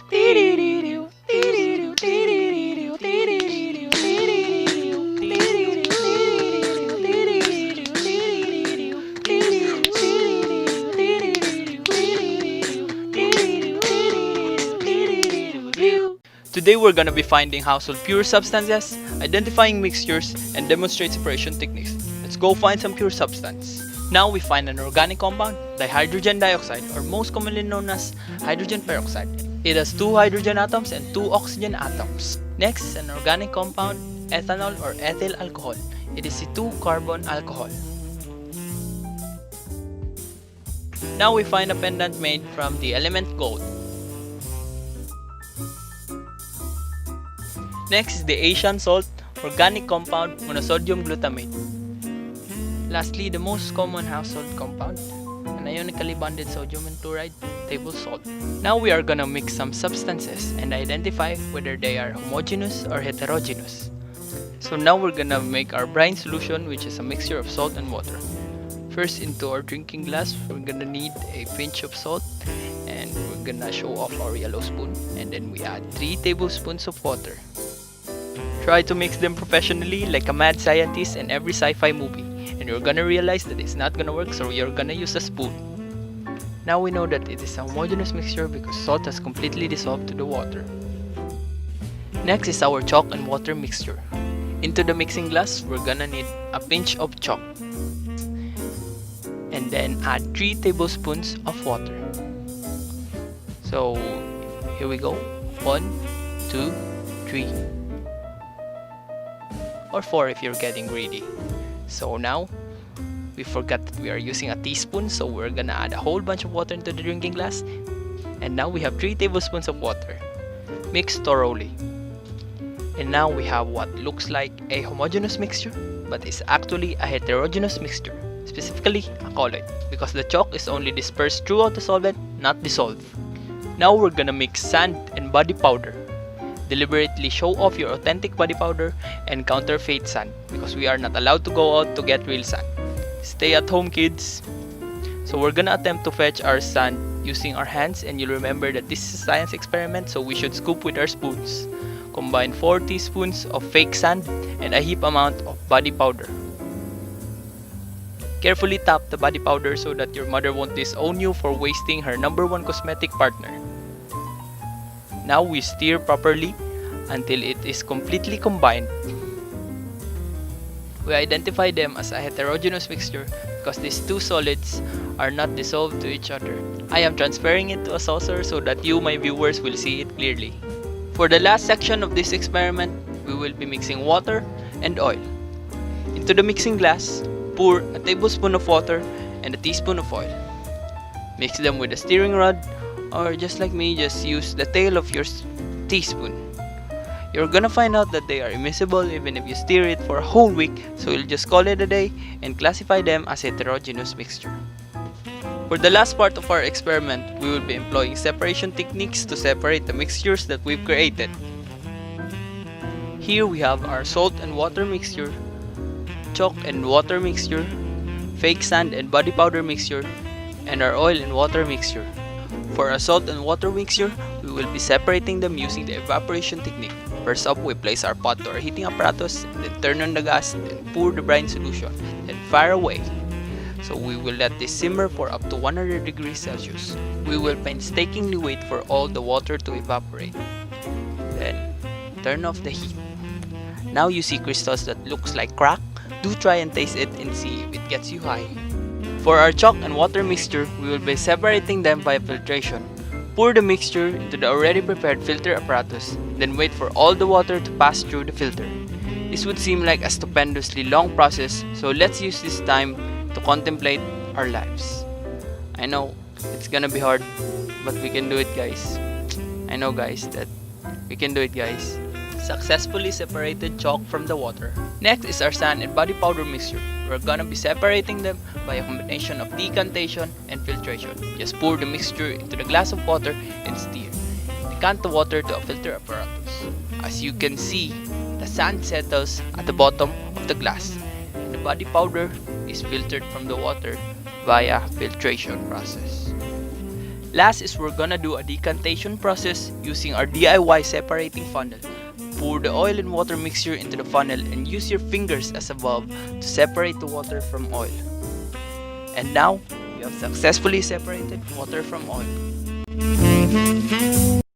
Today we're gonna be finding household pure substances, identifying mixtures, and demonstrate separation techniques. Let's go find some pure substance. Now we find an organic compound, dihydrogen dioxide, or most commonly known as hydrogen peroxide. It has 2 hydrogen atoms and 2 oxygen atoms. Next, an organic compound, ethanol or ethyl alcohol. It is a 2-carbon alcohol. Now we find a pendant made from the element gold. Next is the Asian salt, organic compound, monosodium glutamate. Lastly, the most common household compound, an ionically bonded sodium and chloride, table salt. Now we are gonna mix some substances and identify whether they are homogeneous or heterogeneous. So now we're gonna make our brine solution, which is a mixture of salt and water. First, into our drinking glass, we're gonna need a pinch of salt, and we're gonna show off our yellow spoon, and then we add 3 tablespoons of water. Try to mix them professionally like a mad scientist in every sci-fi movie, and you're gonna realize that it's not gonna work, so you're gonna use a spoon. Now we know that it is a homogeneous mixture because salt has completely dissolved to the water. Next is our chalk and water mixture. Into the mixing glass, we're gonna need a pinch of chalk, and then add 3 tablespoons of water. So here we go, 1, 2, 3. Or 4 if you're getting greedy. So now, we forgot that we are using a teaspoon, so we're gonna add a whole bunch of water into the drinking glass. And now we have 3 tablespoons of water. Mix thoroughly. And now we have what looks like a homogeneous mixture, but is actually a heterogeneous mixture, specifically a colloid, because the chalk is only dispersed throughout the solvent, not dissolved. Now we're gonna mix sand and body powder. Deliberately show off your authentic body powder and counterfeit sand, because we are not allowed to go out to get real sand. Stay at home, kids. So we're gonna attempt to fetch our sand using our hands, and you'll remember that this is a science experiment, so we should scoop with our spoons. Combine 4 teaspoons of fake sand and a heap amount of body powder. Carefully tap the body powder so that your mother won't disown you for wasting her #1 cosmetic partner. Now we stir properly until it is completely combined. We identify them as a heterogeneous mixture because these 2 solids are not dissolved to each other. I am transferring it to a saucer so that you, my viewers, will see it clearly. For the last section of this experiment, we will be mixing water and oil. Into the mixing glass, pour a tablespoon of water and a teaspoon of oil. Mix them with a stirring rod, or just like me, just use the tail of your teaspoon. You're gonna find out that they are immiscible even if you stir it for a whole week, so you'll just call it a day and classify them as heterogeneous mixture. For the last part of our experiment, we will be employing separation techniques to separate the mixtures that we've created. Here we have our salt and water mixture, chalk and water mixture, fake sand and body powder mixture, and our oil and water mixture. For our salt and water mixture, we will be separating them using the evaporation technique. First up, we place our pot to our heating apparatus, and then turn on the gas, then pour the brine solution, then fire away. So we will let this simmer for up to 100 degrees Celsius. We will painstakingly wait for all the water to evaporate. Then, turn off the heat. Now you see crystals that looks like crack. Do try and taste it and see if it gets you high. For our chalk and water mixture, we will be separating them by filtration. Pour the mixture into the already prepared filter apparatus, then wait for all the water to pass through the filter. This would seem like a stupendously long process, so let's use this time to contemplate our lives. I know it's gonna be hard, but we can do it, guys. I know, guys, that we can do it, guys. Successfully separated chalk from the water. Next is our sand and body powder mixture. We're gonna be separating them by a combination of decantation and filtration. Just pour the mixture into the glass of water and stir. Decant the water to a filter apparatus. As you can see, the sand settles at the bottom of the glass, and the body powder is filtered from the water via filtration process. Last is we're gonna do a decantation process using our DIY separating funnel. Pour the oil and water mixture into the funnel and use your fingers as a valve to separate the water from oil. And now, we have successfully separated water from oil.